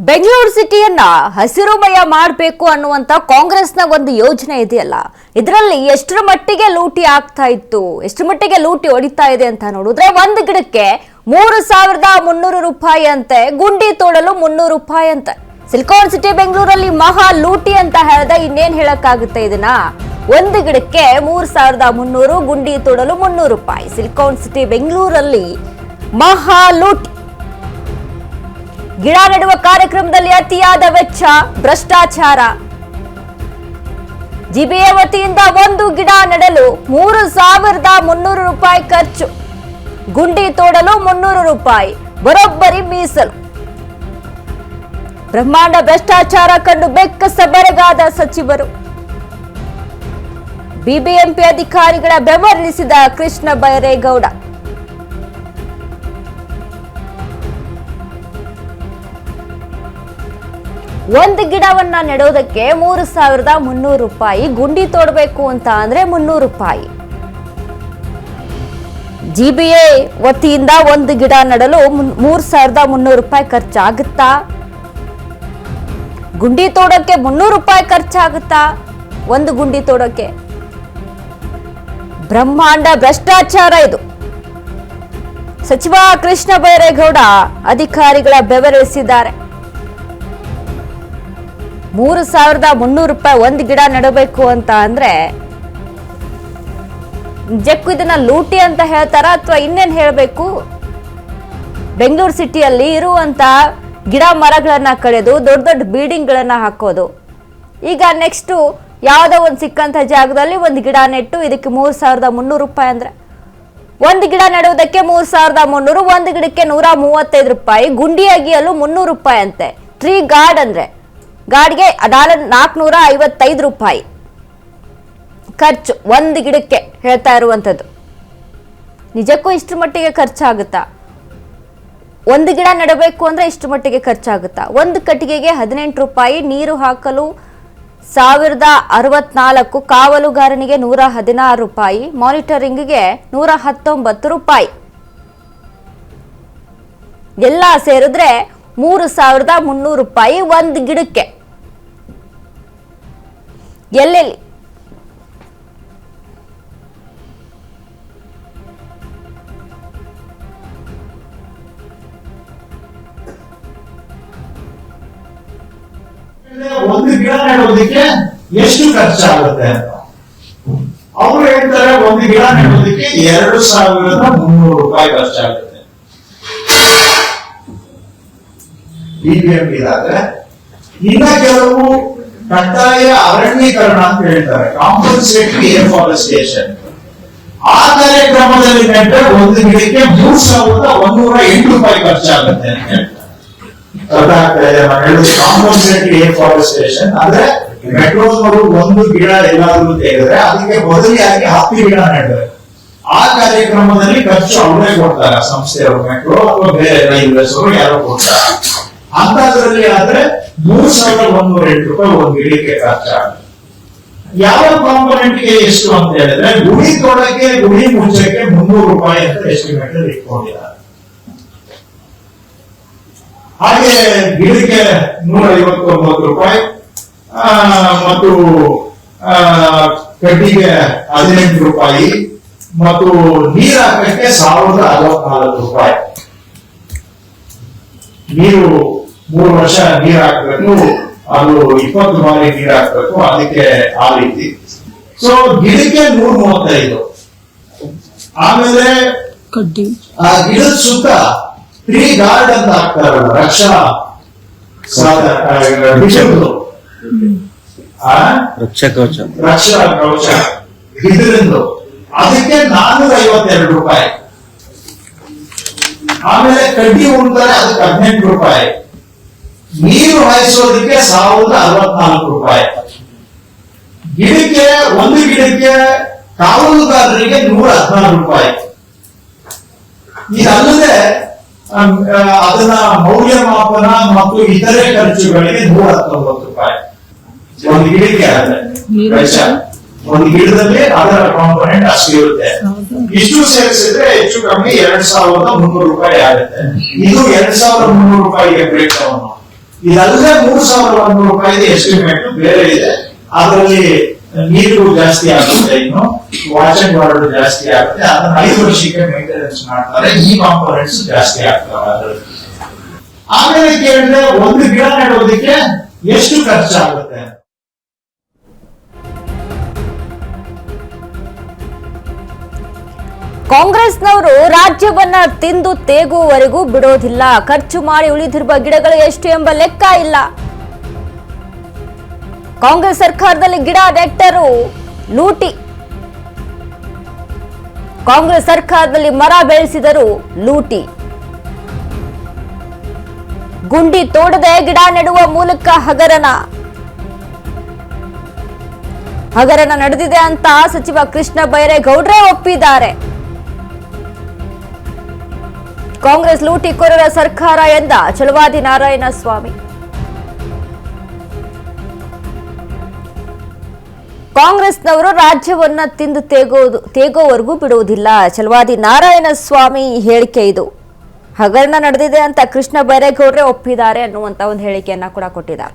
ಬೆಂಗಳೂರು ಸಿಟಿಯನ್ನ ಹಸಿರುಮಯ ಮಾಡಬೇಕು ಅನ್ನುವಂತ ಕಾಂಗ್ರೆಸ್ನ ಒಂದು ಯೋಜನೆ ಇದೆಯಲ್ಲ, ಇದರಲ್ಲಿ ಎಷ್ಟರ ಮಟ್ಟಿಗೆ ಲೂಟಿ ಆಗ್ತಾ ಇತ್ತು, ಎಷ್ಟರ ಮಟ್ಟಿಗೆ ಲೂಟಿ ಹೊಡಿತಾ ಇದೆ ಅಂತ ನೋಡಿದ್ರೆ ಒಂದು ಗಿಡಕ್ಕೆ 3,300 ರೂಪಾಯಿ ಅಂತೆ, ಗುಂಡಿ ತೋಡಲು 300 ರೂಪಾಯಿ ಅಂತೆ. ಸಿಲಿಕಾನ್ ಸಿಟಿ ಬೆಂಗಳೂರಲ್ಲಿ ಮಹಾ ಲೂಟಿ ಅಂತ ಹೇಳಿದ್ರೆ ಇನ್ನೇನ್ ಹೇಳಕ್ಕಾಗುತ್ತೆ ಇದನ್ನ? ಒಂದು ಗಿಡಕ್ಕೆ 3,300, ಗುಂಡಿ ತೋಡಲು 300 ರೂಪಾಯಿ. ಸಿಲಿಕಾನ್ ಸಿಟಿ ಬೆಂಗಳೂರಲ್ಲಿ ಮಹಾ ಲೂಟಿ. ಗಿಡ ನೆಡುವ ಕಾರ್ಯಕ್ರಮದಲ್ಲಿ ಅತಿಯಾದ ವೆಚ್ಚ, ಭ್ರಷ್ಟಾಚಾರ. ಜಿಬಿಎ ವತಿಯಿಂದ ಒಂದು ಗಿಡ ನೆಡಲು 3,300 ರೂಪಾಯಿ ಖರ್ಚು, ಗುಂಡಿ ತೋಡಲು 300 ರೂಪಾಯಿ, ಬರೋಬ್ಬರಿ ಮೀಸಲು. ಬ್ರಹ್ಮಾಂಡ ಭ್ರಷ್ಟಾಚಾರ ಕಂಡು ಬೆಕ್ಕಸ ಬೆರಗಾದ ಸಚಿವರು. ಬಿಬಿಎಂಪಿ ಅಧಿಕಾರಿಗಳ ಬೆವರಿಳಿಸಿದ ಕೃಷ್ಣ ಬೈರೇಗೌಡ. ಒಂದು ಗಿಡವನ್ನ ನೆಡೋದಕ್ಕೆ 3,300 ರೂಪಾಯಿ, ಗುಂಡಿ ತೋಡಬೇಕು ಅಂತ ಅಂದ್ರೆ 300 ರೂಪಾಯಿ. ಜಿಬಿಎ ವತಿಯಿಂದ ಒಂದು ಗಿಡ ನೆಡಲು 3,300 ರೂಪಾಯಿ ಖರ್ಚಾಗುತ್ತಾ? ಗುಂಡಿ ತೋಡಕ್ಕೆ 300 ರೂಪಾಯಿ ಖರ್ಚಾಗುತ್ತಾ? ಒಂದು ಗುಂಡಿ ತೋಡಕ್ಕೆ ಬ್ರಹ್ಮಾಂಡ ಭ್ರಷ್ಟಾಚಾರ ಇದು. ಸಚಿವ ಕೃಷ್ಣ ಬೈರೇಗೌಡ ಅಧಿಕಾರಿಗಳ ಬೆವರಿಳಿಸಿದ್ದಾರೆ. 3,300 ರೂಪಾಯಿ ಒಂದು ಗಿಡ ನೆಡಬೇಕು ಅಂತ ಅಂದ್ರೆ ನಿಜಕ್ಕೂ ಇದನ್ನ ಲೂಟಿ ಅಂತ ಹೇಳ್ತಾರ ಅಥವಾ ಇನ್ನೇನ್ ಹೇಳ್ಬೇಕು? ಬೆಂಗಳೂರು ಸಿಟಿಯಲ್ಲಿ ಇರುವಂತ ಗಿಡ ಮರಗಳನ್ನ ಕಳೆದು ದೊಡ್ಡ ದೊಡ್ಡ ಬಿಲ್ಡಿಂಗ್ ಗಳನ್ನ ಹಾಕೋದು. ಈಗ ನೆಕ್ಸ್ಟ್ ಯಾವುದೋ ಒಂದು ಸಿಕ್ಕಂತ ಜಾಗದಲ್ಲಿ ಒಂದು ಗಿಡ ನೆಟ್ಟು ಇದಕ್ಕೆ 3,300 ರೂಪಾಯಿ ಅಂದ್ರೆ, ಒಂದು ಗಿಡ ನೆಡುವುದಕ್ಕೆ 3,300, ಒಂದು ಗಿಡಕ್ಕೆ 135 ರೂಪಾಯಿ, ಗುಂಡಿ ಅಗಿಯಲು 300 ರೂಪಾಯಿ ಅಂತೆ. ಟ್ರೀ ಗಾರ್ಡ್ ಅಂದ್ರೆ ಗಾಡಿಗೆ $455 ರೂಪಾಯಿ ಖರ್ಚು ಒಂದು ಗಿಡಕ್ಕೆ ಹೇಳ್ತಾ ಇರುವಂಥದ್ದು. ನಿಜಕ್ಕೂ ಇಷ್ಟು ಮಟ್ಟಿಗೆ ಖರ್ಚಾಗುತ್ತಾ? ಒಂದು ಗಿಡ ನೆಡಬೇಕು ಅಂದ್ರೆ ಇಷ್ಟು ಮಟ್ಟಿಗೆ ಖರ್ಚಾಗುತ್ತಾ? ಒಂದು ಕಟ್ಟಿಗೆಗೆ 18 ರೂಪಾಯಿ, ನೀರು ಹಾಕಲು 1,064, ಕಾವಲುಗಾರನಿಗೆ 116 ರೂಪಾಯಿ, ಮಾನಿಟರಿಂಗ್ಗೆ 119 ರೂಪಾಯಿ. ಎಲ್ಲ ಸೇರಿದ್ರೆ 3,300 ರೂಪಾಯಿ ಒಂದು ಗಿಡಕ್ಕೆ. ಎಲ್ಲೆಲ್ಲಿ ಒಂದು ಗಿಡ ನೆಡೋದಕ್ಕೆ ಎಷ್ಟು ಖರ್ಚಾಗುತ್ತೆ ಅಂತ ಅವ್ರು ಹೇಳ್ತಾರೆ. ಒಂದು ಗಿಡ ನೆಡೋದಕ್ಕೆ 2,300 ರೂಪಾಯಿ ಖರ್ಚಾಗುತ್ತೆ. ಬಿಬಿಎಂಪಿ ಇದಾದ್ರೆ ಇನ್ನ ಕೆಲವು ಕಡ್ಡಾಯ ಅರಣ್ಯೀಕರಣ ಅಂತ ಹೇಳ್ತಾರೆ, ಕಾಂಪನ್ಸೇಟರಿ ಏರ್ಫಾರೆಸ್ಟೇಷನ್. ಆ ಕಾರ್ಯಕ್ರಮದಲ್ಲಿ ನೆಟ್ಟರೆ ಒಂದು ಗಿಡಕ್ಕೆ 3,108 ರೂಪಾಯಿ ಖರ್ಚಾಗುತ್ತೆ ಅಂತ ಹೇಳ್ತಾರೆ. ಕಾಂಪನ್ಸೇಟರಿ ಏರ್ಫಾರೆಸ್ಟೇಷನ್ ಅಂದ್ರೆ ಮೆಟ್ರೋದವರು ಒಂದು ಗಿಡ ಎಲ್ಲಾದ್ರೂ ತೆಗೆದ್ರೆ ಅದಕ್ಕೆ ಬದಲಿಯಾಗಿ 10 ಗಿಡ ನೆಡ್ತಾರೆ. ಆ ಕಾರ್ಯಕ್ರಮದಲ್ಲಿ ಖರ್ಚು ಅವರೇ ಕೊಡ್ತಾರೆ, ಸಂಸ್ಥೆಯವರು, ಮೆಟ್ರೋ ಅಥವಾ ಬೇರೆ ರೈಲ್ವೇಸ್ ಅವರು ಯಾರೋ ಕೊಡ್ತಾರೆ. ಅಂತದ್ರಲ್ಲಿ ಆದ್ರೆ 3,108 ರೂಪಾಯಿ ಒಂದು ಗಿಡಕ್ಕೆ ಖರ್ಚಾಗುತ್ತೆ. ಯಾವ ಕಾಂಪೊನೆಂಟ್ಗೆ ಎಷ್ಟು ಅಂತ ಹೇಳಿದ್ರೆ, ಗುಡಿ ತೋಡಕ್ಕೆ, ಗುಡಿ ಮುಚ್ಚಕ್ಕೆ 300 ರೂಪಾಯಿ ಅಂತ ಎಸ್ಟಿಮೇಟ್ ಇಟ್ಕೊಂಡಿದ್ದಾರೆ. ಹಾಗೆ ಗಿಡಕ್ಕೆ 159 ರೂಪಾಯಿ ಮತ್ತು ಕಡ್ಡಿಗೆ 18 ರೂಪಾಯಿ ಮತ್ತು ನೀರು ಹಾಕಕ್ಕೆ 1,064 ರೂಪಾಯಿ. ನೀರು 3 ವರ್ಷ ನೀರು ಹಾಕ್ಬೇಕು, ಅದು 20 ಬಾರಿ ನೀರು ಹಾಕ್ಬೇಕು, ಅದಕ್ಕೆ ಆ ರೀತಿ. ಸೊ ಗಿಡಕ್ಕೆ 135. ಆಮೇಲೆ ಆ ಗಿಡದ ಸುತ್ತ ಟ್ರೀ ಗಾರ್ಡ್ ಅಂತ ಹಾಕ್ತಾರಲ್ಲ, ರಕ್ಷಾ ಕವಚ ಇದರಿಂದ ಅದಕ್ಕೆ 452 ರೂಪಾಯಿ. ಆಮೇಲೆ ಕಡ್ಡಿ ಉಂಟಾರೆ ಅದಕ್ಕೆ 18 ರೂಪಾಯಿ. ನೀರು ಹಾಯಿಸೋದಕ್ಕೆ 1,064 ರೂಪಾಯಿ. ಗಿಡಕ್ಕೆ ಒಂದು ಗಿಡಕ್ಕೆ ಕಾವಲುಗಾರರಿಗೆ 116 ರೂಪಾಯಿ. ಇದಲ್ಲದೆ ಅದನ್ನ ಮೌಲ್ಯಮಾಪನ ಮತ್ತು ಇತರೆ ಖರ್ಚುಗಳಿಗೆ 119 ರೂಪಾಯಿ ಒಂದು ಗಿಡಕ್ಕೆ ಆದ್ರೆ ವೆಚ್ಚ. ಒಂದು ಗಿಡದಲ್ಲಿ ಅದರ ಕಾಂಪೊನೆಂಟ್ ಅಷ್ಟು ಇರುತ್ತೆ. ಇಷ್ಟು ಸೇರಿಸಿದ್ರೆ ಹೆಚ್ಚು ಕಮ್ಮಿ 2,300 ರೂಪಾಯಿ ಆಗುತ್ತೆ. ಇದು 2,300 ರೂಪಾಯಿಗೆ ಬ್ರೇಕ್ ಡೌನ್. ಇದಲ್ಲದೆ 3,100 ರೂಪಾಯಿ ಎಸ್ಟಿಮೇಟ್ ಬೇರೆ ಇದೆ. ಅದರಲ್ಲಿ ನೀರು ಜಾಸ್ತಿ ಆಗುತ್ತೆ, ಇನ್ನು ವಾಚ್ ಅಂಡ್ ವಾಟರ್ ಜಾಸ್ತಿ ಆಗುತ್ತೆ. ಅದನ್ನ 5 ವರ್ಷಕ್ಕೆ ಮೇಂಟೆನೆನ್ಸ್ ಮಾಡ್ತಾರೆ. ಈ ಕಾಂಪೋನೆಂಟ್ಸ್ ಜಾಸ್ತಿ ಆಗ್ತವೆ ಅದರಲ್ಲಿ. ಆಮೇಲೆ ಕೇಳಿದ್ರೆ ಒಂದು ಗಿಡ ನೆಡೋದಕ್ಕೆ ಎಷ್ಟು ಖರ್ಚಾಗುತ್ತೆ? ಕಾಂಗ್ರೆಸ್ನವರು ರಾಜ್ಯವನ್ನ ತಿಂದು ತೇಗುವವರೆಗೂ ಬಿಡೋದಿಲ್ಲ. ಖರ್ಚು ಮಾಡಿ ಉಳಿದಿರುವ ಗಿಡಗಳು ಎಷ್ಟು ಎಂಬ ಲೆಕ್ಕ ಇಲ್ಲ. ಕಾಂಗ್ರೆಸ್ ಸರ್ಕಾರದಲ್ಲಿ ಗಿಡ ನೆಟ್ಟರು ಲೂಟಿ. ಕಾಂಗ್ರೆಸ್ ಸರ್ಕಾರದಲ್ಲಿ ಮರ ಬೆಳೆಸಿದರು ಲೂಟಿ. ಗುಂಡಿ ತೋಡದೆ ಗಿಡ ನೆಡುವ ಮೂಲಕ ಹಗರಣ ನಡೆದಿದೆ ಅಂತ ಸಚಿವ ಕೃಷ್ಣ ಬೈರೇಗೌಡ್ರೆ ಒಪ್ಪಿದ್ದಾರೆ. ಕಾಂಗ್ರೆಸ್ ಲೂಟಿಕೋರರ ಸರ್ಕಾರ ಎಂದ ಛಲವಾದಿ ನಾರಾಯಣಸ್ವಾಮಿ. ಕಾಂಗ್ರೆಸ್ನವರು ರಾಜ್ಯವನ್ನ ತಿಂದು ತೇಗೋವರೆಗೂ ಬಿಡುವುದಿಲ್ಲ. ಛಲವಾದಿ ನಾರಾಯಣಸ್ವಾಮಿ ಹೇಳಿಕೆ ಇದು. ಹಗರಣ ನಡೆದಿದೆ ಅಂತ ಕೃಷ್ಣ ಬೈರೇಗೌಡ್ರೆ ಒಪ್ಪಿದ್ದಾರೆ ಅನ್ನುವಂತ ಒಂದು ಹೇಳಿಕೆಯನ್ನ ಕೂಡ ಕೊಟ್ಟಿದ್ದಾರೆ.